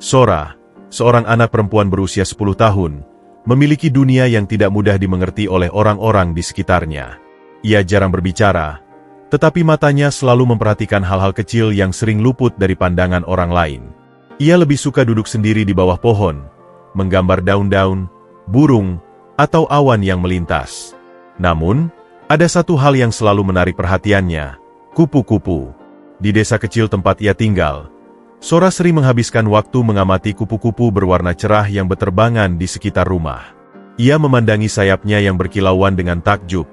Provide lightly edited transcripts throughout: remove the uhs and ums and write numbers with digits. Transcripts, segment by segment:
Sora, seorang anak perempuan berusia 10 tahun, memiliki dunia yang tidak mudah dimengerti oleh orang-orang di sekitarnya. Ia jarang berbicara, tetapi matanya selalu memperhatikan hal-hal kecil yang sering luput dari pandangan orang lain. Ia lebih suka duduk sendiri di bawah pohon, menggambar daun-daun, burung, atau awan yang melintas. Namun, ada satu hal yang selalu menarik perhatiannya, kupu-kupu. Di desa kecil tempat ia tinggal, Sora sering menghabiskan waktu mengamati kupu-kupu berwarna cerah yang berterbangan di sekitar rumah. Ia memandangi sayapnya yang berkilauan dengan takjub,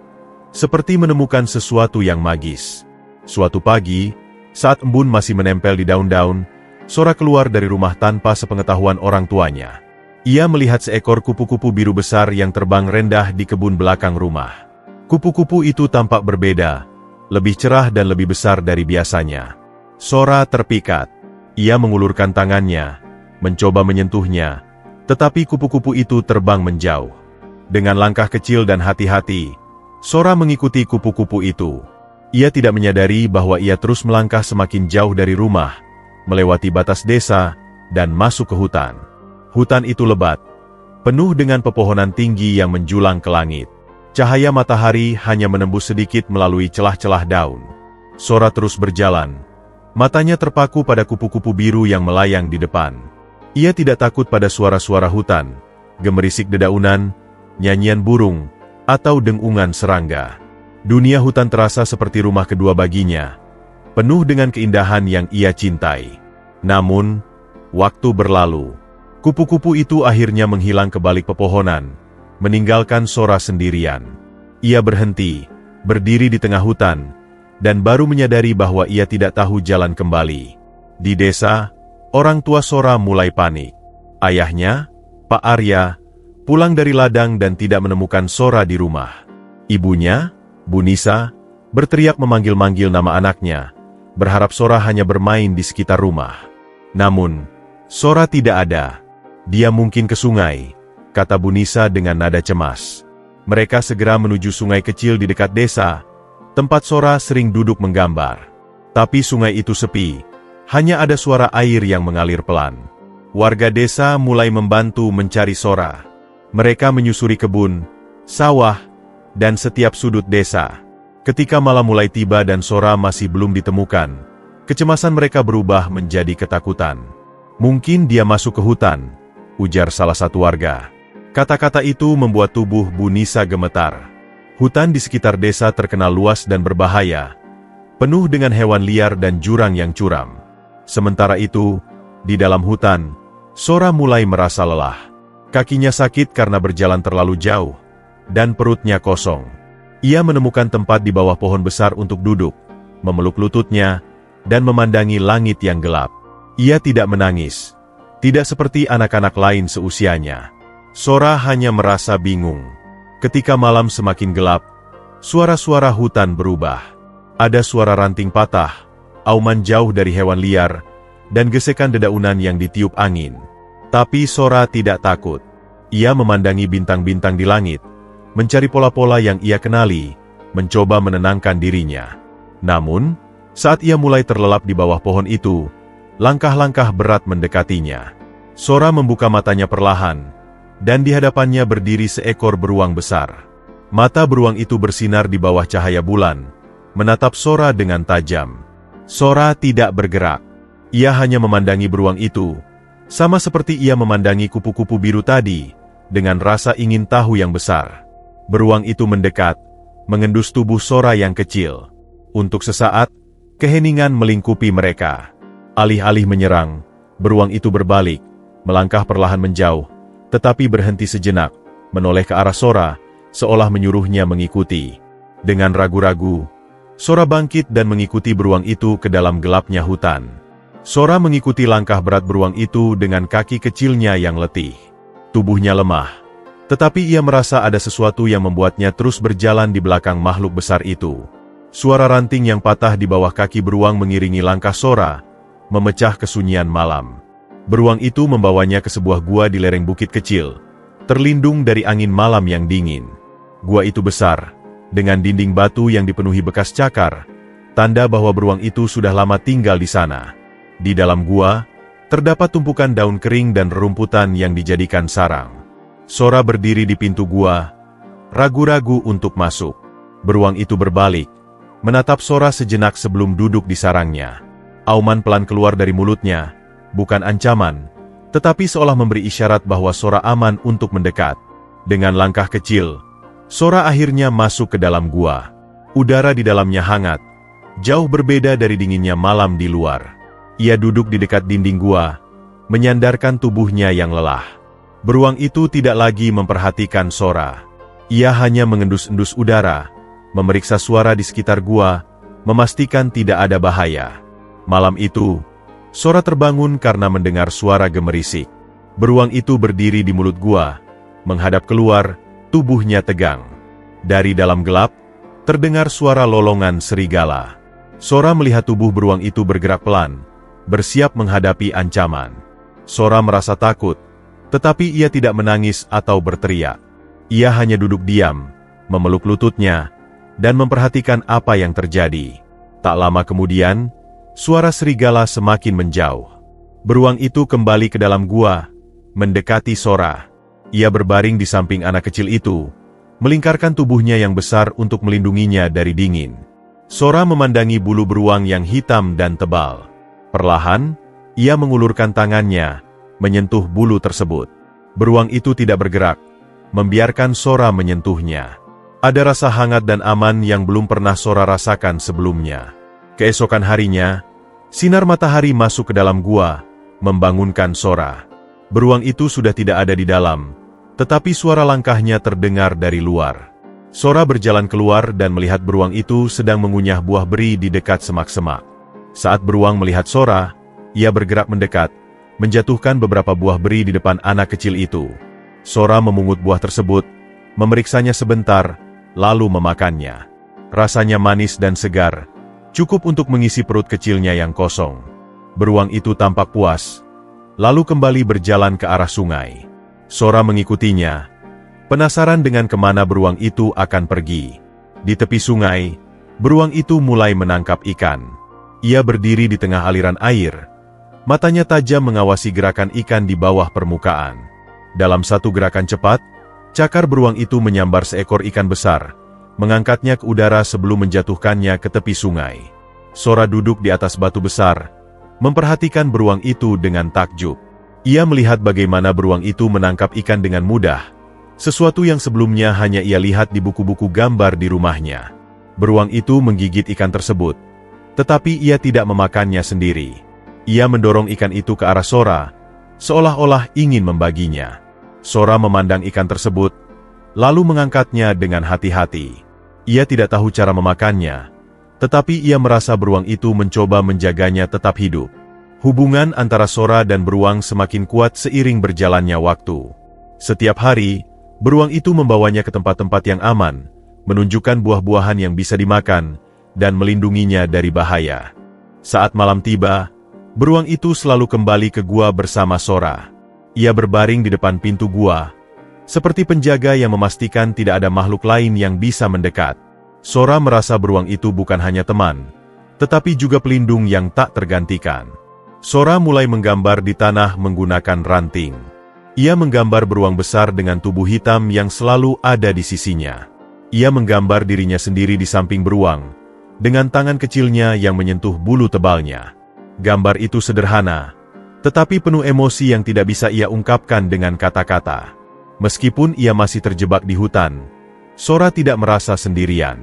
seperti menemukan sesuatu yang magis. Suatu pagi, saat embun masih menempel di daun-daun, Sora keluar dari rumah tanpa sepengetahuan orang tuanya. Ia melihat seekor kupu-kupu biru besar yang terbang rendah di kebun belakang rumah. Kupu-kupu itu tampak berbeda, lebih cerah dan lebih besar dari biasanya. Sora terpikat. Ia mengulurkan tangannya, mencoba menyentuhnya, tetapi kupu-kupu itu terbang menjauh. Dengan langkah kecil dan hati-hati, Sora mengikuti kupu-kupu itu. Ia tidak menyadari bahwa ia terus melangkah semakin jauh dari rumah, melewati batas desa, dan masuk ke hutan. Hutan itu lebat, penuh dengan pepohonan tinggi yang menjulang ke langit. Cahaya matahari hanya menembus sedikit melalui celah-celah daun. Sora terus berjalan. Matanya terpaku pada kupu-kupu biru yang melayang di depan. Ia tidak takut pada suara-suara hutan, gemerisik dedaunan, nyanyian burung, atau dengungan serangga. Dunia hutan terasa seperti rumah kedua baginya, penuh dengan keindahan yang ia cintai. Namun, waktu berlalu. Kupu-kupu itu akhirnya menghilang ke balik pepohonan, meninggalkan Sora sendirian. Ia berhenti, berdiri di tengah hutan, dan baru menyadari bahwa ia tidak tahu jalan kembali. Di desa, orang tua Sora mulai panik. Ayahnya, Pak Arya, pulang dari ladang dan tidak menemukan Sora di rumah. Ibunya, Bu Nisa, berteriak memanggil-manggil nama anaknya, berharap Sora hanya bermain di sekitar rumah. Namun, Sora tidak ada. Dia mungkin ke sungai, kata Bu Nisa dengan nada cemas. Mereka segera menuju sungai kecil di dekat desa, tempat Sora sering duduk menggambar. Tapi sungai itu sepi, hanya ada suara air yang mengalir pelan. Warga desa mulai membantu mencari Sora. Mereka menyusuri kebun, sawah, dan setiap sudut desa. Ketika malam mulai tiba dan Sora masih belum ditemukan, kecemasan mereka berubah menjadi ketakutan. Mungkin dia masuk ke hutan, ujar salah satu warga. Kata-kata itu membuat tubuh Bu Nisa gemetar. Hutan di sekitar desa terkenal luas dan berbahaya, penuh dengan hewan liar dan jurang yang curam. Sementara itu, di dalam hutan, Sora mulai merasa lelah. Kakinya sakit karena berjalan terlalu jauh, dan perutnya kosong. Ia menemukan tempat di bawah pohon besar untuk duduk, memeluk lututnya, dan memandangi langit yang gelap. Ia tidak menangis, tidak seperti anak-anak lain seusianya. Sora hanya merasa bingung. Ketika malam semakin gelap, suara-suara hutan berubah. Ada suara ranting patah, auman jauh dari hewan liar, dan gesekan dedaunan yang ditiup angin. Tapi Sora tidak takut. Ia memandangi bintang-bintang di langit, mencari pola-pola yang ia kenali, mencoba menenangkan dirinya. Namun, saat ia mulai terlelap di bawah pohon itu, langkah-langkah berat mendekatinya. Sora membuka matanya perlahan, dan di hadapannya berdiri seekor beruang besar. Mata beruang itu bersinar di bawah cahaya bulan, menatap Sora dengan tajam. Sora tidak bergerak. Ia hanya memandangi beruang itu, sama seperti ia memandangi kupu-kupu biru tadi, dengan rasa ingin tahu yang besar. Beruang itu mendekat, mengendus tubuh Sora yang kecil. Untuk sesaat, keheningan melingkupi mereka. Alih-alih menyerang, beruang itu berbalik, melangkah perlahan menjauh, tetapi berhenti sejenak, menoleh ke arah Sora, seolah menyuruhnya mengikuti. Dengan ragu-ragu, Sora bangkit dan mengikuti beruang itu ke dalam gelapnya hutan. Sora mengikuti langkah berat beruang itu dengan kaki kecilnya yang letih. Tubuhnya lemah, tetapi ia merasa ada sesuatu yang membuatnya terus berjalan di belakang makhluk besar itu. Suara ranting yang patah di bawah kaki beruang mengiringi langkah Sora, memecah kesunyian malam. Beruang itu membawanya ke sebuah gua di lereng bukit kecil, terlindung dari angin malam yang dingin. Gua itu besar, dengan dinding batu yang dipenuhi bekas cakar, tanda bahwa beruang itu sudah lama tinggal di sana. Di dalam gua, Terdapat tumpukan daun kering dan rerumputan yang dijadikan sarang. Sora berdiri di pintu gua, ragu-ragu untuk masuk. Beruang itu berbalik, menatap Sora sejenak sebelum duduk di sarangnya. Auman pelan keluar dari mulutnya, bukan ancaman, tetapi seolah memberi isyarat bahwa Sora aman untuk mendekat. Dengan langkah kecil, Sora akhirnya masuk ke dalam gua. Udara di dalamnya hangat, jauh berbeda dari dinginnya malam di luar. Ia duduk di dekat dinding gua, menyandarkan tubuhnya yang lelah. Beruang itu tidak lagi memperhatikan Sora. Ia hanya mengendus-endus udara, memeriksa suara di sekitar gua, memastikan tidak ada bahaya. Malam itu, Sora terbangun karena mendengar suara gemerisik. Beruang itu berdiri di mulut gua, menghadap keluar, tubuhnya tegang. Dari dalam gelap, terdengar suara lolongan serigala. Sora melihat tubuh beruang itu bergerak pelan, bersiap menghadapi ancaman. Sora merasa takut, tetapi ia tidak menangis atau berteriak. Ia hanya duduk diam, memeluk lututnya, dan memperhatikan apa yang terjadi. Tak lama kemudian, suara serigala semakin menjauh. Beruang itu kembali ke dalam gua, mendekati Sora. Ia berbaring di samping anak kecil itu, melingkarkan tubuhnya yang besar untuk melindunginya dari dingin. Sora memandangi bulu beruang yang hitam dan tebal. Perlahan, ia mengulurkan tangannya, menyentuh bulu tersebut. Beruang itu tidak bergerak, membiarkan Sora menyentuhnya. Ada rasa hangat dan aman yang belum pernah Sora rasakan sebelumnya. Keesokan harinya, sinar matahari masuk ke dalam gua, membangunkan Sora. Beruang itu sudah tidak ada di dalam, tetapi suara langkahnya terdengar dari luar. Sora berjalan keluar dan melihat beruang itu sedang mengunyah buah beri di dekat semak-semak. Saat beruang melihat Sora, ia bergerak mendekat, menjatuhkan beberapa buah beri di depan anak kecil itu. Sora memungut buah tersebut, memeriksanya sebentar, lalu memakannya. Rasanya manis dan segar, cukup untuk mengisi perut kecilnya yang kosong. Beruang itu tampak puas, lalu kembali berjalan ke arah sungai. Sora mengikutinya, penasaran dengan kemana beruang itu akan pergi. Di tepi sungai, beruang itu mulai menangkap ikan. Ia berdiri di tengah aliran air, matanya tajam mengawasi gerakan ikan di bawah permukaan. Dalam satu gerakan cepat, cakar beruang itu menyambar seekor ikan besar, mengangkatnya ke udara sebelum menjatuhkannya ke tepi sungai. Sora duduk di atas batu besar, memperhatikan beruang itu dengan takjub. Ia melihat bagaimana beruang itu menangkap ikan dengan mudah, sesuatu yang sebelumnya hanya ia lihat di buku-buku gambar di rumahnya. Beruang itu menggigit ikan tersebut, tetapi ia tidak memakannya sendiri. Ia mendorong ikan itu ke arah Sora, seolah-olah ingin membaginya. Sora memandang ikan tersebut, lalu mengangkatnya dengan hati-hati. Ia tidak tahu cara memakannya, tetapi ia merasa beruang itu mencoba menjaganya tetap hidup. Hubungan antara Sora dan beruang semakin kuat seiring berjalannya waktu. Setiap hari, beruang itu membawanya ke tempat-tempat yang aman, menunjukkan buah-buahan yang bisa dimakan, dan melindunginya dari bahaya. Saat malam tiba, beruang itu selalu kembali ke gua bersama Sora. Ia berbaring di depan pintu gua, seperti penjaga yang memastikan tidak ada makhluk lain yang bisa mendekat. Sora merasa beruang itu bukan hanya teman, tetapi juga pelindung yang tak tergantikan. Sora mulai menggambar di tanah menggunakan ranting. Ia menggambar beruang besar dengan tubuh hitam yang selalu ada di sisinya. Ia menggambar dirinya sendiri di samping beruang, dengan tangan kecilnya yang menyentuh bulu tebalnya. Gambar itu sederhana, tetapi penuh emosi yang tidak bisa ia ungkapkan dengan kata-kata. Meskipun ia masih terjebak di hutan, Sora tidak merasa sendirian.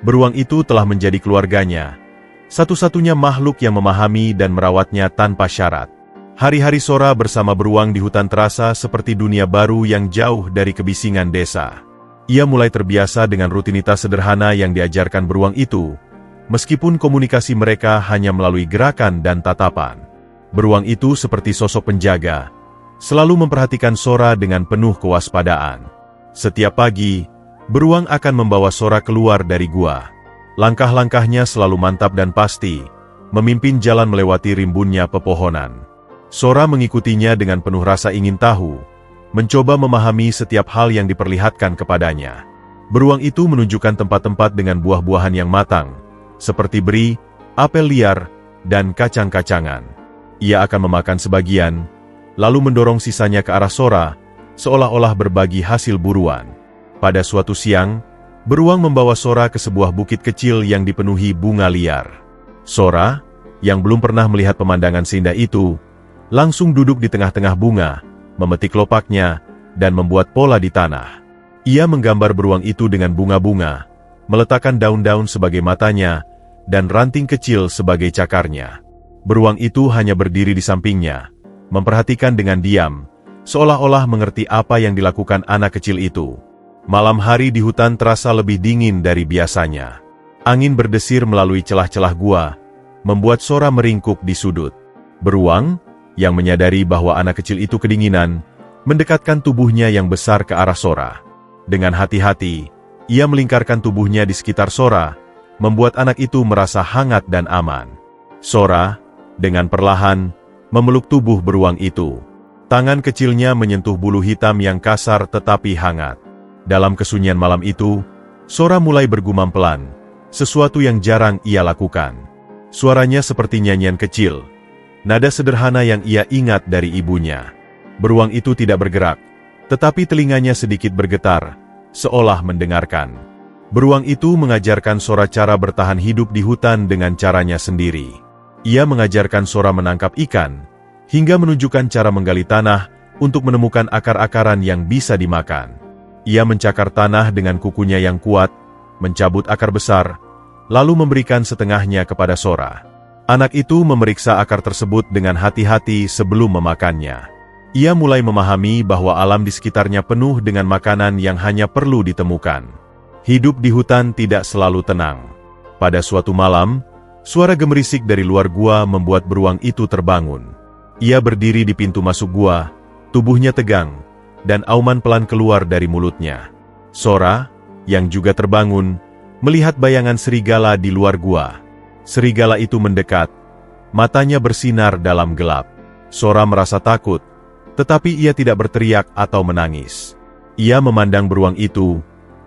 Beruang itu telah menjadi keluarganya, satu-satunya makhluk yang memahami dan merawatnya tanpa syarat. Hari-hari Sora bersama beruang di hutan terasa seperti dunia baru yang jauh dari kebisingan desa. Ia mulai terbiasa dengan rutinitas sederhana yang diajarkan beruang itu, meskipun komunikasi mereka hanya melalui gerakan dan tatapan. Beruang itu seperti sosok penjaga, selalu memperhatikan Sora dengan penuh kewaspadaan. Setiap pagi, beruang akan membawa Sora keluar dari gua. Langkah-langkahnya selalu mantap dan pasti, memimpin jalan melewati rimbunnya pepohonan. Sora mengikutinya dengan penuh rasa ingin tahu, mencoba memahami setiap hal yang diperlihatkan kepadanya. Beruang itu menunjukkan tempat-tempat dengan buah-buahan yang matang, seperti beri, apel liar, dan kacang-kacangan. Ia akan memakan sebagian, lalu mendorong sisanya ke arah Sora, seolah-olah berbagi hasil buruan. Pada suatu siang, beruang membawa Sora ke sebuah bukit kecil yang dipenuhi bunga liar. Sora, yang belum pernah melihat pemandangan seindah itu, langsung duduk di tengah-tengah bunga, memetik kelopaknya, dan membuat pola di tanah. Ia menggambar beruang itu dengan bunga-bunga, meletakkan daun-daun sebagai matanya, dan ranting kecil sebagai cakarnya. Beruang itu hanya berdiri di sampingnya, memperhatikan dengan diam, seolah-olah mengerti apa yang dilakukan anak kecil itu. Malam hari di hutan terasa lebih dingin dari biasanya. Angin berdesir melalui celah-celah gua, membuat Sora meringkuk di sudut. Beruang, yang menyadari bahwa anak kecil itu kedinginan, mendekatkan tubuhnya yang besar ke arah Sora. Dengan hati-hati, ia melingkarkan tubuhnya di sekitar Sora, membuat anak itu merasa hangat dan aman. Sora, dengan perlahan, memeluk tubuh beruang itu. Tangan kecilnya menyentuh bulu hitam yang kasar tetapi hangat. Dalam kesunyian malam itu, Sora mulai bergumam pelan, sesuatu yang jarang ia lakukan. Suaranya seperti nyanyian kecil, nada sederhana yang ia ingat dari ibunya. Beruang itu tidak bergerak, tetapi telinganya sedikit bergetar, seolah mendengarkan. Beruang itu mengajarkan Sora cara bertahan hidup di hutan dengan caranya sendiri. Ia mengajarkan Sora menangkap ikan, hingga menunjukkan cara menggali tanah untuk menemukan akar-akaran yang bisa dimakan. Ia mencakar tanah dengan kukunya yang kuat, mencabut akar besar, lalu memberikan setengahnya kepada Sora. Anak itu memeriksa akar tersebut dengan hati-hati sebelum memakannya. Ia mulai memahami bahwa alam di sekitarnya penuh dengan makanan yang hanya perlu ditemukan. Hidup di hutan tidak selalu tenang. Pada suatu malam, suara gemerisik dari luar gua membuat beruang itu terbangun. Ia berdiri di pintu masuk gua, tubuhnya tegang, dan auman pelan keluar dari mulutnya. Sora, yang juga terbangun, melihat bayangan serigala di luar gua. Serigala itu mendekat, matanya bersinar dalam gelap. Sora merasa takut, tetapi ia tidak berteriak atau menangis. Ia memandang beruang itu,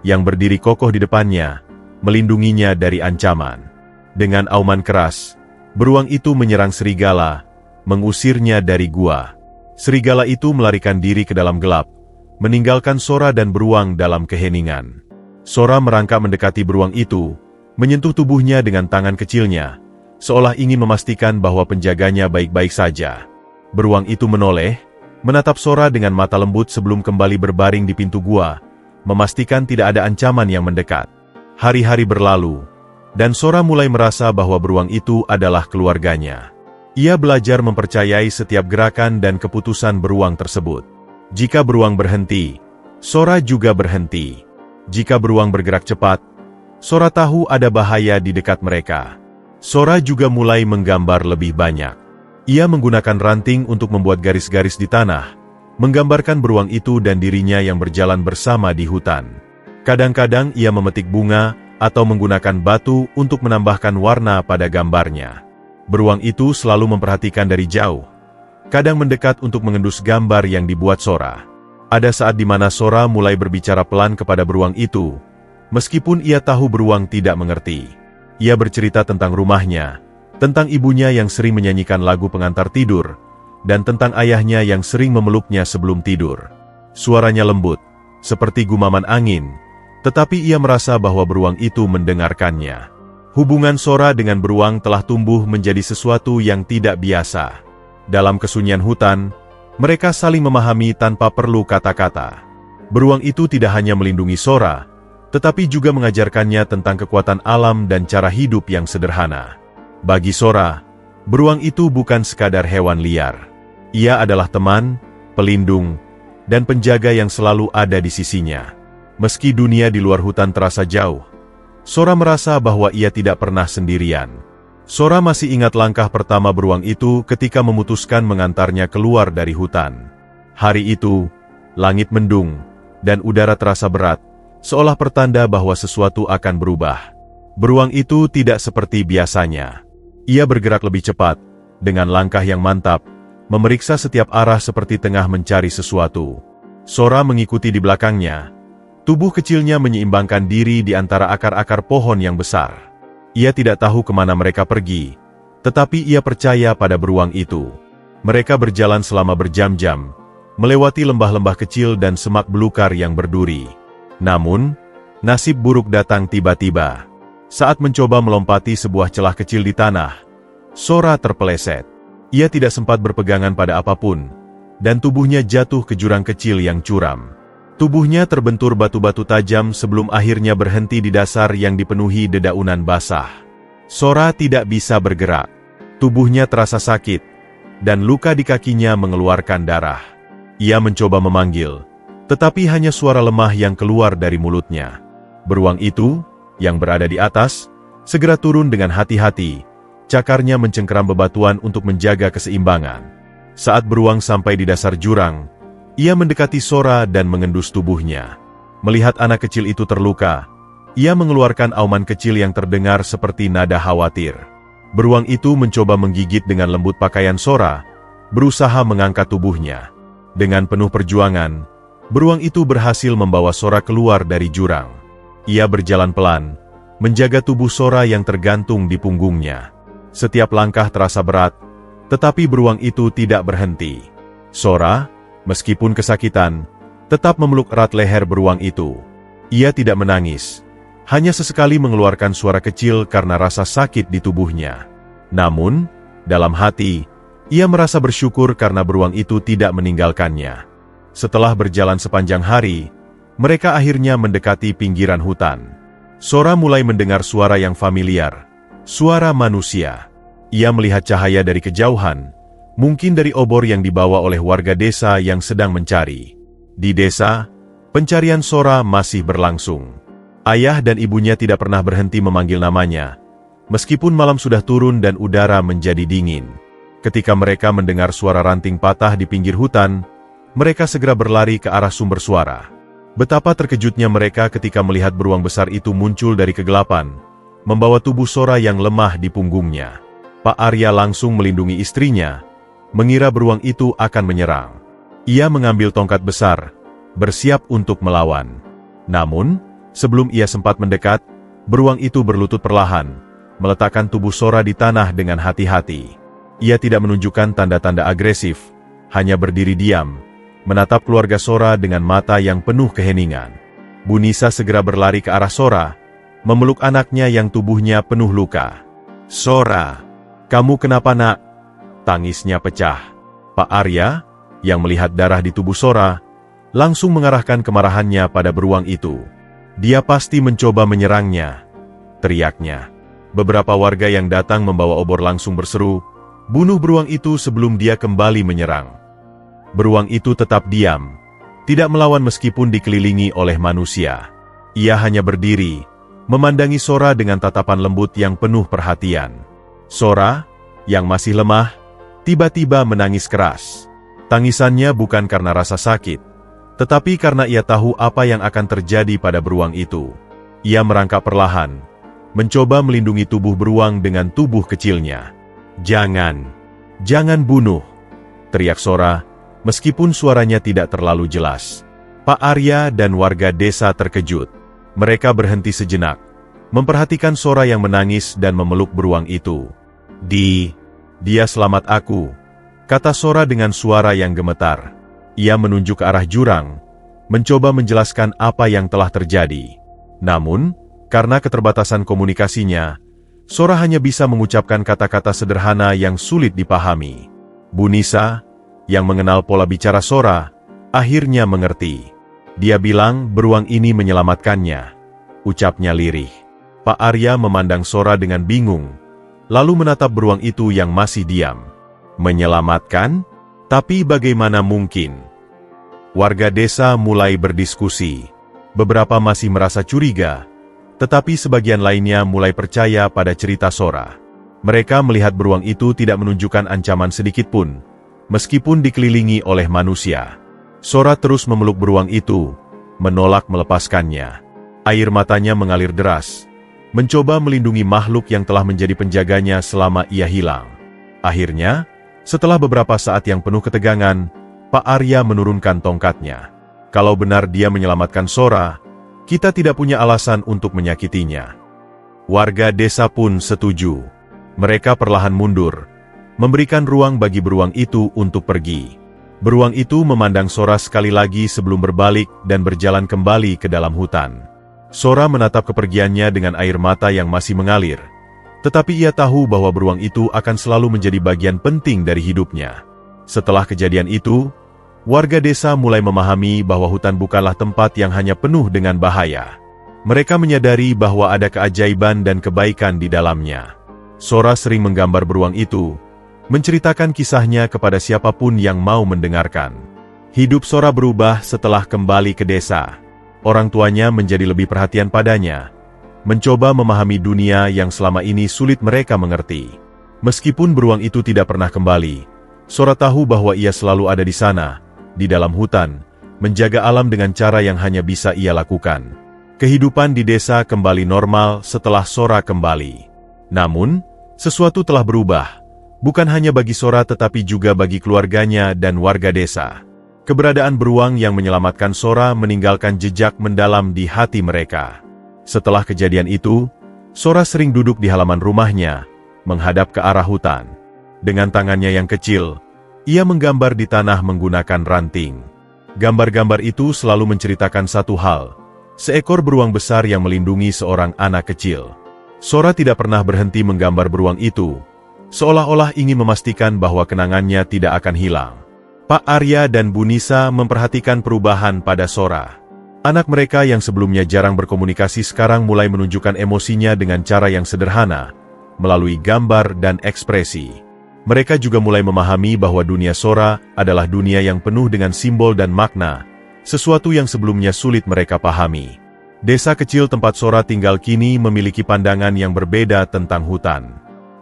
yang berdiri kokoh di depannya, melindunginya dari ancaman. Dengan auman keras, beruang itu menyerang serigala, mengusirnya dari gua. Serigala itu melarikan diri ke dalam gelap, meninggalkan Sora dan beruang dalam keheningan. Sora merangkak mendekati beruang itu, menyentuh tubuhnya dengan tangan kecilnya, seolah ingin memastikan bahwa penjaganya baik-baik saja. Beruang itu menoleh, menatap Sora dengan mata lembut sebelum kembali berbaring di pintu gua, memastikan tidak ada ancaman yang mendekat. Hari-hari berlalu, dan Sora mulai merasa bahwa beruang itu adalah keluarganya. Ia belajar mempercayai setiap gerakan dan keputusan beruang tersebut. Jika beruang berhenti, Sora juga berhenti. Jika beruang bergerak cepat, Sora tahu ada bahaya di dekat mereka. Sora juga mulai menggambar lebih banyak. Ia menggunakan ranting untuk membuat garis-garis di tanah, menggambarkan beruang itu dan dirinya yang berjalan bersama di hutan. Kadang-kadang ia memetik bunga atau menggunakan batu untuk menambahkan warna pada gambarnya. Beruang itu selalu memperhatikan dari jauh, kadang mendekat untuk mengendus gambar yang dibuat Sora. Ada saat di mana Sora mulai berbicara pelan kepada beruang itu, meskipun ia tahu beruang tidak mengerti. Ia bercerita tentang rumahnya, tentang ibunya yang sering menyanyikan lagu pengantar tidur, dan tentang ayahnya yang sering memeluknya sebelum tidur. Suaranya lembut, seperti gumaman angin, tetapi ia merasa bahwa beruang itu mendengarkannya. Hubungan Sora dengan beruang telah tumbuh menjadi sesuatu yang tidak biasa. Dalam kesunyian hutan, mereka saling memahami tanpa perlu kata-kata. Beruang itu tidak hanya melindungi Sora, tetapi juga mengajarkannya tentang kekuatan alam dan cara hidup yang sederhana. Bagi Sora, beruang itu bukan sekadar hewan liar. Ia adalah teman, pelindung, dan penjaga yang selalu ada di sisinya. Meski dunia di luar hutan terasa jauh, Sora merasa bahwa ia tidak pernah sendirian. Sora masih ingat langkah pertama beruang itu ketika memutuskan mengantarnya keluar dari hutan. Hari itu, langit mendung, dan udara terasa berat, seolah pertanda bahwa sesuatu akan berubah. Beruang itu tidak seperti biasanya. Ia bergerak lebih cepat, dengan langkah yang mantap, memeriksa setiap arah seperti tengah mencari sesuatu. Sora mengikuti di belakangnya. Tubuh kecilnya menyeimbangkan diri di antara akar-akar pohon yang besar. Ia tidak tahu kemana mereka pergi, Tetapi ia percaya pada beruang itu. Mereka berjalan selama berjam-jam, melewati lembah-lembah kecil dan semak belukar yang berduri. Namun, nasib buruk datang tiba-tiba. Saat mencoba melompati sebuah celah kecil di tanah, Sora terpeleset. Ia tidak sempat berpegangan pada apapun, dan tubuhnya jatuh ke jurang kecil yang curam. Tubuhnya terbentur batu-batu tajam sebelum akhirnya berhenti di dasar yang dipenuhi dedaunan basah. Sora tidak bisa bergerak. Tubuhnya terasa sakit, dan luka di kakinya mengeluarkan darah. Ia mencoba memanggil, tetapi hanya suara lemah yang keluar dari mulutnya. Beruang itu, yang berada di atas, segera turun dengan hati-hati. Cakarnya mencengkeram bebatuan untuk menjaga keseimbangan. Saat beruang sampai di dasar jurang, ia mendekati Sora dan mengendus tubuhnya. Melihat anak kecil itu terluka, ia mengeluarkan auman kecil yang terdengar seperti nada khawatir. Beruang itu mencoba menggigit dengan lembut pakaian Sora, berusaha mengangkat tubuhnya. Dengan penuh perjuangan, beruang itu berhasil membawa Sora keluar dari jurang. Ia berjalan pelan, menjaga tubuh Sora yang tergantung di punggungnya. Setiap langkah terasa berat, tetapi beruang itu tidak berhenti. Sora, meskipun kesakitan, tetap memeluk erat leher beruang itu. Ia tidak menangis, hanya sesekali mengeluarkan suara kecil karena rasa sakit di tubuhnya. Namun, dalam hati, ia merasa bersyukur karena beruang itu tidak meninggalkannya. Setelah berjalan sepanjang hari, mereka akhirnya mendekati pinggiran hutan. Sora mulai mendengar suara yang familiar, suara manusia. Ia melihat cahaya dari kejauhan, mungkin dari obor yang dibawa oleh warga desa yang sedang mencari. Di desa, pencarian Sora masih berlangsung. Ayah dan ibunya tidak pernah berhenti memanggil namanya, meskipun malam sudah turun dan udara menjadi dingin. Ketika mereka mendengar suara ranting patah di pinggir hutan, mereka segera berlari ke arah sumber suara. Betapa terkejutnya mereka ketika melihat beruang besar itu muncul dari kegelapan, membawa tubuh Sora yang lemah di punggungnya. Pak Arya langsung melindungi istrinya, mengira beruang itu akan menyerang. Ia mengambil tongkat besar, bersiap untuk melawan. Namun, sebelum ia sempat mendekat, beruang itu berlutut perlahan, meletakkan tubuh Sora di tanah dengan hati-hati. Ia tidak menunjukkan tanda-tanda agresif, hanya berdiri diam, menatap keluarga Sora dengan mata yang penuh keheningan. Bu Nisa segera berlari ke arah Sora, memeluk anaknya yang tubuhnya penuh luka. "Sora, kamu kenapa nak?" Tangisnya pecah. Pak Arya, yang melihat darah di tubuh Sora, langsung mengarahkan kemarahannya pada beruang itu. "Dia pasti mencoba menyerangnya," teriaknya. Beberapa warga yang datang membawa obor langsung berseru, "Bunuh beruang itu sebelum dia kembali menyerang." Beruang itu tetap diam, tidak melawan meskipun dikelilingi oleh manusia. Ia hanya berdiri, memandangi Sora dengan tatapan lembut yang penuh perhatian. Sora, yang masih lemah, tiba-tiba menangis keras. Tangisannya bukan karena rasa sakit, tetapi karena ia tahu apa yang akan terjadi pada beruang itu. Ia merangkak perlahan, mencoba melindungi tubuh beruang dengan tubuh kecilnya. Jangan bunuh," teriak Sora, meskipun suaranya tidak terlalu jelas. Pak Arya dan warga desa terkejut. Mereka berhenti sejenak, memperhatikan Sora yang menangis dan memeluk beruang itu. Dia selamat aku," kata Sora dengan suara yang gemetar. Ia menunjuk ke arah jurang, mencoba menjelaskan apa yang telah terjadi. Namun, karena keterbatasan komunikasinya, Sora hanya bisa mengucapkan kata-kata sederhana yang sulit dipahami. Bu Nisa, yang mengenal pola bicara Sora, akhirnya mengerti. Dia bilang beruang ini menyelamatkannya, ucapnya lirih. Pak Arya memandang Sora dengan bingung, lalu menatap beruang itu yang masih diam. "Menyelamatkan? Tapi bagaimana mungkin?" Warga desa mulai berdiskusi. Beberapa masih merasa curiga, tetapi sebagian lainnya mulai percaya pada cerita Sora. Mereka melihat beruang itu tidak menunjukkan ancaman sedikitpun, meskipun dikelilingi oleh manusia. Sora terus memeluk beruang itu, menolak melepaskannya. Air matanya mengalir deras, mencoba melindungi makhluk yang telah menjadi penjaganya selama ia hilang. Akhirnya, setelah beberapa saat yang penuh ketegangan, Pak Arya menurunkan tongkatnya. Kalau benar dia menyelamatkan Sora, kita tidak punya alasan untuk menyakitinya. Warga desa pun setuju. Mereka perlahan mundur, memberikan ruang bagi beruang itu untuk pergi. Beruang itu memandang Sora sekali lagi sebelum berbalik dan berjalan kembali ke dalam hutan. Sora menatap kepergiannya dengan air mata yang masih mengalir, tetapi ia tahu bahwa beruang itu akan selalu menjadi bagian penting dari hidupnya. Setelah kejadian itu, warga desa mulai memahami bahwa hutan bukanlah tempat yang hanya penuh dengan bahaya. Mereka menyadari bahwa ada keajaiban dan kebaikan di dalamnya. Sora sering menggambar beruang itu, menceritakan kisahnya kepada siapapun yang mau mendengarkan. Hidup Sora berubah setelah kembali ke desa. Orang tuanya menjadi lebih perhatian padanya, mencoba memahami dunia yang selama ini sulit mereka mengerti. Meskipun beruang itu tidak pernah kembali, Sora tahu bahwa ia selalu ada di sana, di dalam hutan, menjaga alam dengan cara yang hanya bisa ia lakukan. Kehidupan di desa kembali normal setelah Sora kembali. Namun, sesuatu telah berubah. Bukan hanya bagi Sora tetapi juga bagi keluarganya dan warga desa. Keberadaan beruang yang menyelamatkan Sora meninggalkan jejak mendalam di hati mereka. Setelah kejadian itu, Sora sering duduk di halaman rumahnya, menghadap ke arah hutan. Dengan tangannya yang kecil, ia menggambar di tanah menggunakan ranting. Gambar-gambar itu selalu menceritakan satu hal, seekor beruang besar yang melindungi seorang anak kecil. Sora tidak pernah berhenti menggambar beruang itu, seolah-olah ingin memastikan bahwa kenangannya tidak akan hilang. Pak Arya dan Bu Nisa memperhatikan perubahan pada Sora. Anak mereka yang sebelumnya jarang berkomunikasi sekarang mulai menunjukkan emosinya dengan cara yang sederhana, melalui gambar dan ekspresi. Mereka juga mulai memahami bahwa dunia Sora adalah dunia yang penuh dengan simbol dan makna, sesuatu yang sebelumnya sulit mereka pahami. Desa kecil tempat Sora tinggal kini memiliki pandangan yang berbeda tentang hutan.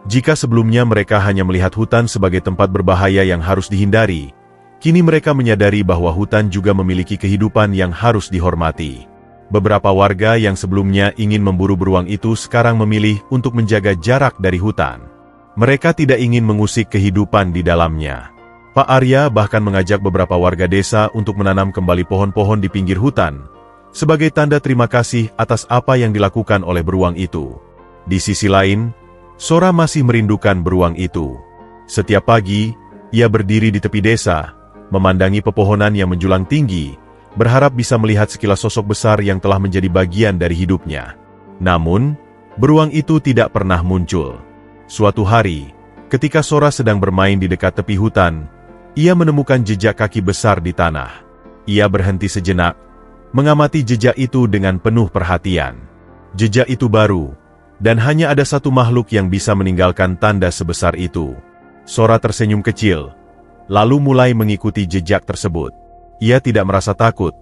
Jika sebelumnya mereka hanya melihat hutan sebagai tempat berbahaya yang harus dihindari, kini mereka menyadari bahwa hutan juga memiliki kehidupan yang harus dihormati. Beberapa warga yang sebelumnya ingin memburu beruang itu sekarang memilih untuk menjaga jarak dari hutan. Mereka tidak ingin mengusik kehidupan di dalamnya. Pak Arya bahkan mengajak beberapa warga desa untuk menanam kembali pohon-pohon di pinggir hutan, sebagai tanda terima kasih atas apa yang dilakukan oleh beruang itu. Di sisi lain, Sora masih merindukan beruang itu. Setiap pagi, ia berdiri di tepi desa, memandangi pepohonan yang menjulang tinggi, berharap bisa melihat sekilas sosok besar yang telah menjadi bagian dari hidupnya. Namun, beruang itu tidak pernah muncul. Suatu hari, ketika Sora sedang bermain di dekat tepi hutan, ia menemukan jejak kaki besar di tanah. Ia berhenti sejenak, mengamati jejak itu dengan penuh perhatian. Jejak itu baru, dan hanya ada satu makhluk yang bisa meninggalkan tanda sebesar itu. Sora tersenyum kecil, lalu mulai mengikuti jejak tersebut. Ia tidak merasa takut,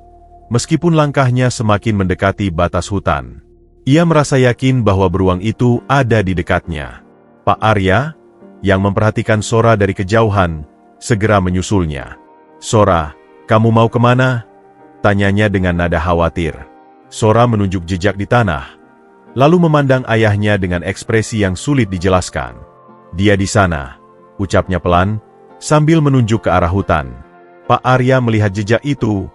meskipun langkahnya semakin mendekati batas hutan. Ia merasa yakin bahwa beruang itu ada di dekatnya. Pak Arya, yang memperhatikan Sora dari kejauhan, segera menyusulnya. "Sora, kamu mau kemana?" tanyanya dengan nada khawatir. Sora menunjuk jejak di tanah, lalu memandang ayahnya dengan ekspresi yang sulit dijelaskan. "Dia di sana," ucapnya pelan, sambil menunjuk ke arah hutan. Pak Arya melihat jejak itu,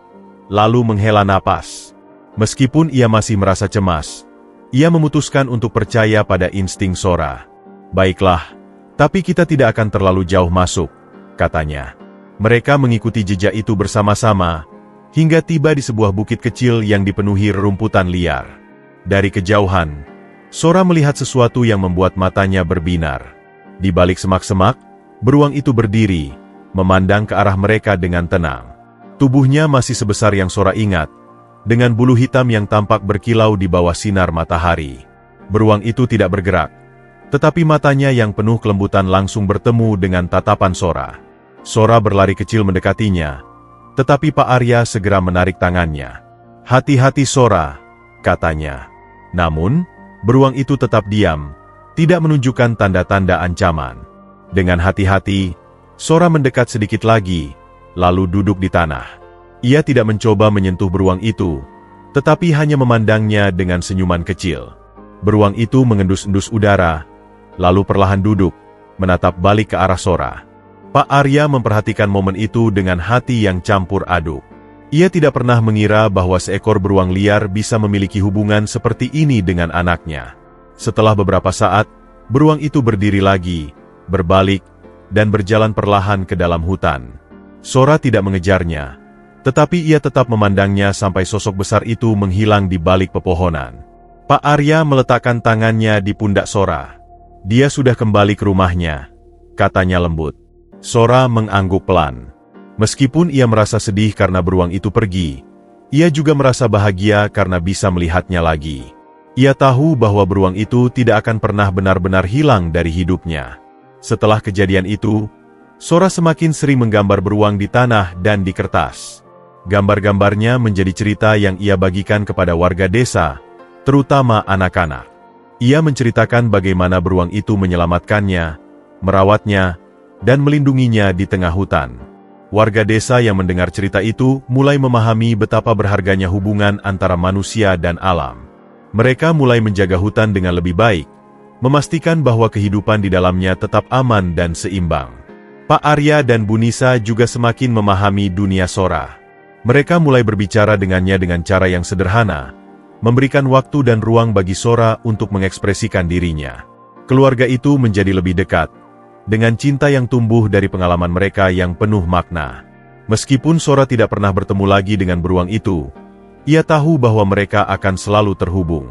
lalu menghela napas. Meskipun ia masih merasa cemas, ia memutuskan untuk percaya pada insting Sora. "Baiklah, tapi kita tidak akan terlalu jauh masuk," katanya. Mereka mengikuti jejak itu bersama-sama, hingga tiba di sebuah bukit kecil yang dipenuhi rerumputan liar. Dari kejauhan, Sora melihat sesuatu yang membuat matanya berbinar. Di balik semak-semak, beruang itu berdiri, memandang ke arah mereka dengan tenang. Tubuhnya masih sebesar yang Sora ingat, dengan bulu hitam yang tampak berkilau di bawah sinar matahari. Beruang itu tidak bergerak, tetapi matanya yang penuh kelembutan langsung bertemu dengan tatapan Sora. Sora berlari kecil mendekatinya, tetapi Pak Arya segera menarik tangannya. "Hati-hati Sora," katanya. Namun, beruang itu tetap diam, tidak menunjukkan tanda-tanda ancaman. Dengan hati-hati, Sora mendekat sedikit lagi, lalu duduk di tanah. Ia tidak mencoba menyentuh beruang itu, tetapi hanya memandangnya dengan senyuman kecil. Beruang itu mengendus-endus udara, lalu perlahan duduk, menatap balik ke arah Sora. Pak Arya memperhatikan momen itu dengan hati yang campur aduk. Ia tidak pernah mengira bahwa seekor beruang liar bisa memiliki hubungan seperti ini dengan anaknya. Setelah beberapa saat, Beruang itu berdiri lagi, berbalik, dan berjalan perlahan ke dalam hutan. Sora tidak mengejarnya, tetapi ia tetap memandangnya sampai sosok besar itu menghilang di balik pepohonan. Pak Arya meletakkan tangannya di pundak Sora. Dia sudah kembali ke rumahnya, katanya lembut. Sora mengangguk pelan. Meskipun ia merasa sedih karena beruang itu pergi, ia juga merasa bahagia karena bisa melihatnya lagi. Ia tahu bahwa beruang itu tidak akan pernah benar-benar hilang dari hidupnya. Setelah kejadian itu, Sora semakin sering menggambar beruang di tanah dan di kertas. Gambar-gambarnya menjadi cerita yang ia bagikan kepada warga desa, terutama anak-anak. Ia menceritakan bagaimana beruang itu menyelamatkannya, merawatnya, dan melindunginya di tengah hutan. Warga desa yang mendengar cerita itu mulai memahami betapa berharganya hubungan antara manusia dan alam. Mereka mulai menjaga hutan dengan lebih baik, memastikan bahwa kehidupan di dalamnya tetap aman dan seimbang. Pak Arya dan Bu Nisa juga semakin memahami dunia Sora. Mereka mulai berbicara dengannya dengan cara yang sederhana, memberikan waktu dan ruang bagi Sora untuk mengekspresikan dirinya. Keluarga itu menjadi lebih dekat, dengan cinta yang tumbuh dari pengalaman mereka yang penuh makna. Meskipun Sora tidak pernah bertemu lagi dengan beruang itu, ia tahu bahwa mereka akan selalu terhubung.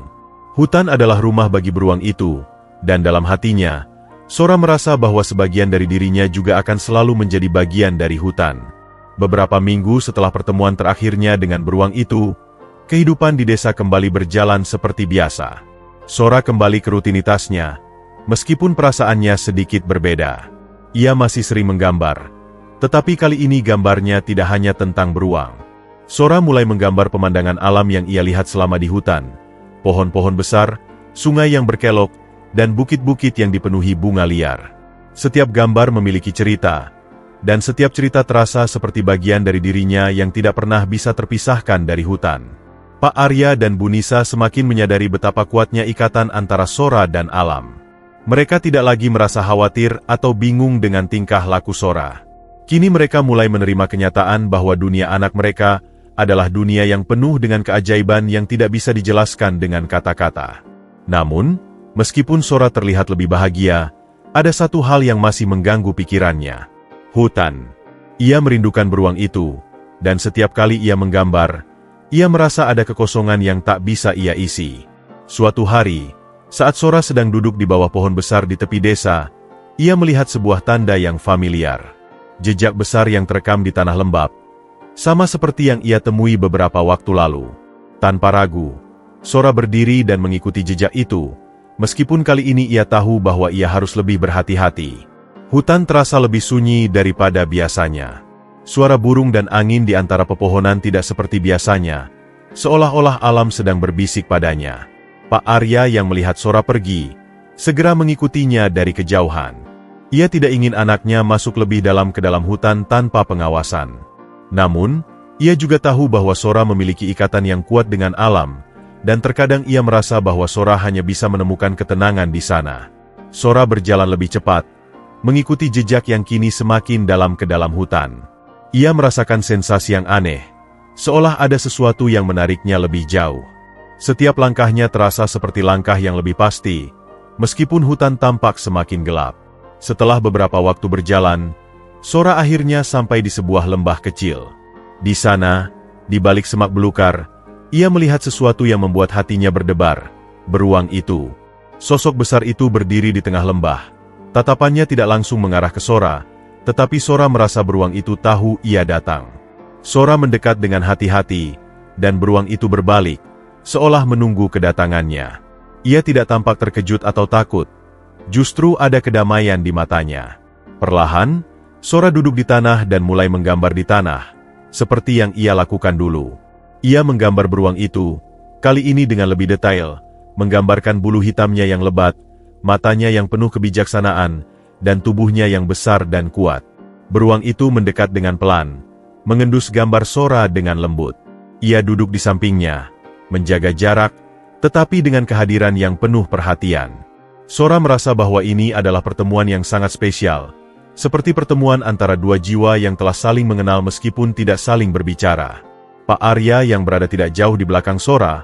Hutan adalah rumah bagi beruang itu, dan dalam hatinya, Sora merasa bahwa sebagian dari dirinya juga akan selalu menjadi bagian dari hutan. Beberapa minggu setelah pertemuan terakhirnya dengan beruang itu, kehidupan di desa kembali berjalan seperti biasa. Sora kembali ke rutinitasnya, meskipun perasaannya sedikit berbeda. Ia masih sering menggambar, tetapi kali ini gambarnya tidak hanya tentang beruang. Sora mulai menggambar pemandangan alam yang ia lihat selama di hutan. Pohon-pohon besar, sungai yang berkelok, dan bukit-bukit yang dipenuhi bunga liar. Setiap gambar memiliki cerita, dan setiap cerita terasa seperti bagian dari dirinya yang tidak pernah bisa terpisahkan dari hutan. Pak Arya dan Bu Nisa semakin menyadari betapa kuatnya ikatan antara Sora dan alam. Mereka tidak lagi merasa khawatir atau bingung dengan tingkah laku Sora. Kini mereka mulai menerima kenyataan bahwa dunia anak mereka adalah dunia yang penuh dengan keajaiban yang tidak bisa dijelaskan dengan kata-kata. Namun, meskipun Sora terlihat lebih bahagia, ada satu hal yang masih mengganggu pikirannya. Hutan. Ia merindukan beruang itu, dan setiap kali ia menggambar, ia merasa ada kekosongan yang tak bisa ia isi. Suatu hari, saat Sora sedang duduk di bawah pohon besar di tepi desa, ia melihat sebuah tanda yang familiar. Jejak besar yang terekam di tanah lembab, sama seperti yang ia temui beberapa waktu lalu. Tanpa ragu, Sora berdiri dan mengikuti jejak itu, meskipun kali ini ia tahu bahwa ia harus lebih berhati-hati. Hutan terasa lebih sunyi daripada biasanya. Suara burung dan angin di antara pepohonan tidak seperti biasanya, seolah-olah alam sedang berbisik padanya. Pak Arya yang melihat Sora pergi, segera mengikutinya dari kejauhan. Ia tidak ingin anaknya masuk lebih dalam ke dalam hutan tanpa pengawasan. Namun, ia juga tahu bahwa Sora memiliki ikatan yang kuat dengan alam, dan terkadang ia merasa bahwa Sora hanya bisa menemukan ketenangan di sana. Sora berjalan lebih cepat, mengikuti jejak yang kini semakin dalam ke dalam hutan. Ia merasakan sensasi yang aneh, seolah ada sesuatu yang menariknya lebih jauh. Setiap langkahnya terasa seperti langkah yang lebih pasti, meskipun hutan tampak semakin gelap. Setelah beberapa waktu berjalan, Sora akhirnya sampai di sebuah lembah kecil. Di sana, di balik semak belukar, ia melihat sesuatu yang membuat hatinya berdebar. Beruang itu. Sosok besar itu berdiri di tengah lembah. Tatapannya tidak langsung mengarah ke Sora, tetapi Sora merasa beruang itu tahu ia datang. Sora mendekat dengan hati-hati, dan beruang itu berbalik, seolah menunggu kedatangannya. Ia tidak tampak terkejut atau takut, justru ada kedamaian di matanya. Perlahan, Sora duduk di tanah dan mulai menggambar di tanah, seperti yang ia lakukan dulu. Ia menggambar beruang itu, kali ini dengan lebih detail, menggambarkan bulu hitamnya yang lebat, matanya yang penuh kebijaksanaan, dan tubuhnya yang besar dan kuat. Beruang itu mendekat dengan pelan, mengendus gambar Sora dengan lembut. Ia duduk di sampingnya, menjaga jarak, tetapi dengan kehadiran yang penuh perhatian. Sora merasa bahwa ini adalah pertemuan yang sangat spesial, seperti pertemuan antara dua jiwa yang telah saling mengenal meskipun tidak saling berbicara. Pak Arya yang berada tidak jauh di belakang Sora,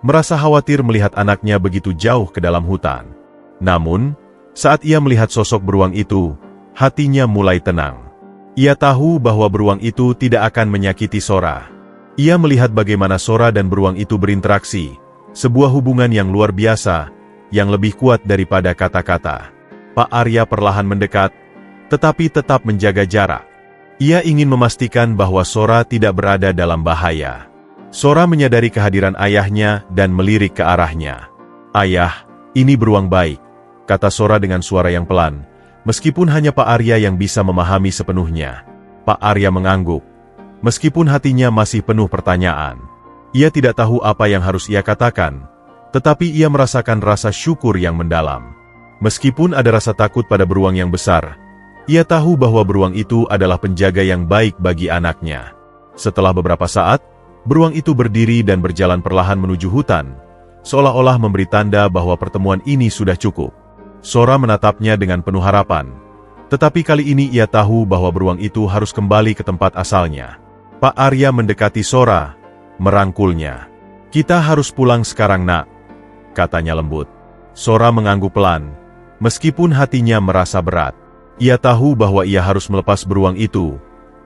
merasa khawatir melihat anaknya begitu jauh ke dalam hutan. Namun, Saat ia melihat sosok beruang itu, hatinya mulai tenang. Ia tahu bahwa beruang itu tidak akan menyakiti Sora. Ia melihat bagaimana Sora dan beruang itu berinteraksi, sebuah hubungan yang luar biasa, yang lebih kuat daripada kata-kata. Pak Arya perlahan mendekat, tetapi tetap menjaga jarak. Ia ingin memastikan bahwa Sora tidak berada dalam bahaya. Sora menyadari kehadiran ayahnya dan melirik ke arahnya. "Ayah, ini beruang baik," kata Sora dengan suara yang pelan, meskipun hanya Pak Arya yang bisa memahami sepenuhnya. Pak Arya mengangguk, meskipun hatinya masih penuh pertanyaan. Ia tidak tahu apa yang harus ia katakan, tetapi ia merasakan rasa syukur yang mendalam. Meskipun ada rasa takut pada beruang yang besar, ia tahu bahwa beruang itu adalah penjaga yang baik bagi anaknya. Setelah beberapa saat, beruang itu berdiri dan berjalan perlahan menuju hutan, seolah-olah memberi tanda bahwa pertemuan ini sudah cukup. Sora menatapnya dengan penuh harapan, tetapi kali ini ia tahu bahwa beruang itu harus kembali ke tempat asalnya. Pak Arya mendekati Sora, merangkulnya. "Kita harus pulang sekarang, Nak," katanya lembut. Sora mengangguk pelan, meskipun hatinya merasa berat. Ia tahu bahwa ia harus melepas beruang itu,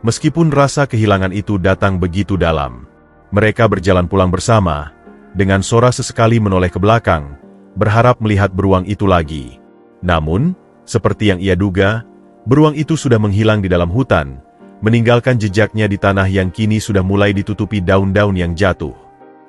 meskipun rasa kehilangan itu datang begitu dalam. Mereka berjalan pulang bersama, dengan Sora sesekali menoleh ke belakang, berharap melihat beruang itu lagi. Namun, seperti yang ia duga, beruang itu sudah menghilang di dalam hutan, meninggalkan jejaknya di tanah yang kini sudah mulai ditutupi daun-daun yang jatuh.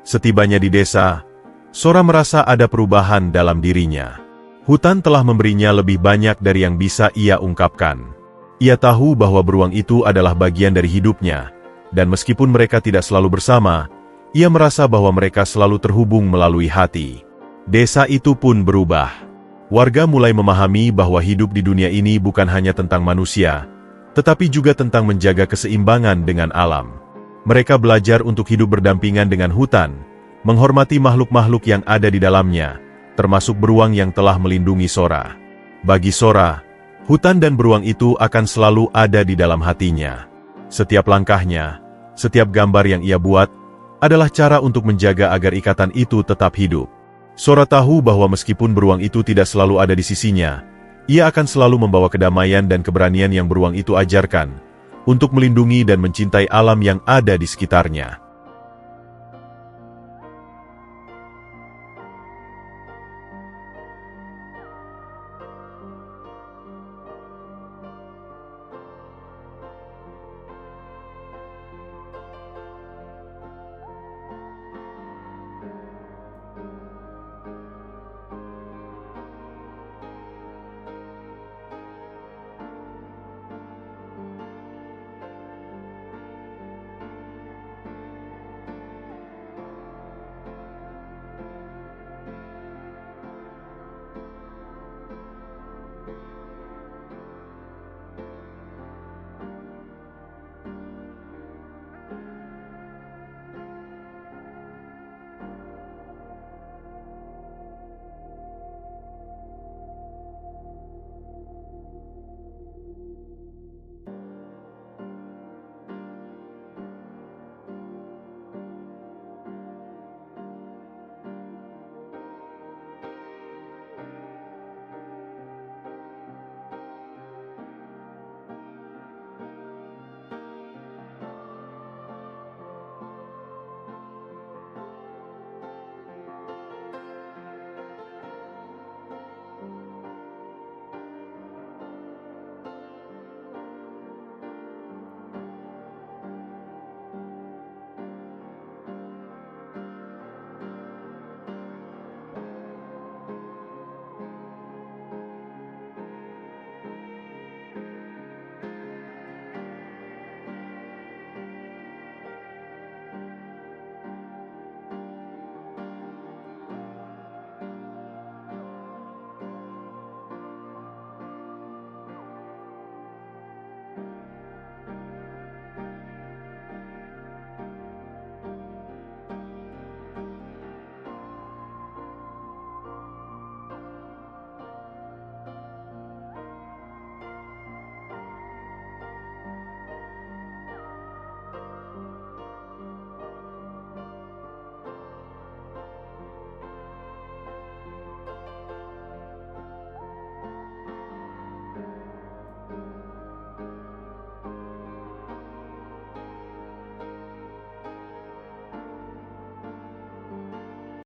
Setibanya di desa, Sora merasa ada perubahan dalam dirinya. Hutan telah memberinya lebih banyak dari yang bisa ia ungkapkan. Ia tahu bahwa beruang itu adalah bagian dari hidupnya, dan meskipun mereka tidak selalu bersama, ia merasa bahwa mereka selalu terhubung melalui hati. Desa itu pun berubah. Warga mulai memahami bahwa hidup di dunia ini bukan hanya tentang manusia, tetapi juga tentang menjaga keseimbangan dengan alam. Mereka belajar untuk hidup berdampingan dengan hutan, menghormati makhluk-makhluk yang ada di dalamnya, termasuk beruang yang telah melindungi Sora. Bagi Sora, hutan dan beruang itu akan selalu ada di dalam hatinya. Setiap langkahnya, setiap gambar yang ia buat, adalah cara untuk menjaga agar ikatan itu tetap hidup. Sora tahu bahwa meskipun beruang itu tidak selalu ada di sisinya, ia akan selalu membawa kedamaian dan keberanian yang beruang itu ajarkan, untuk melindungi dan mencintai alam yang ada di sekitarnya.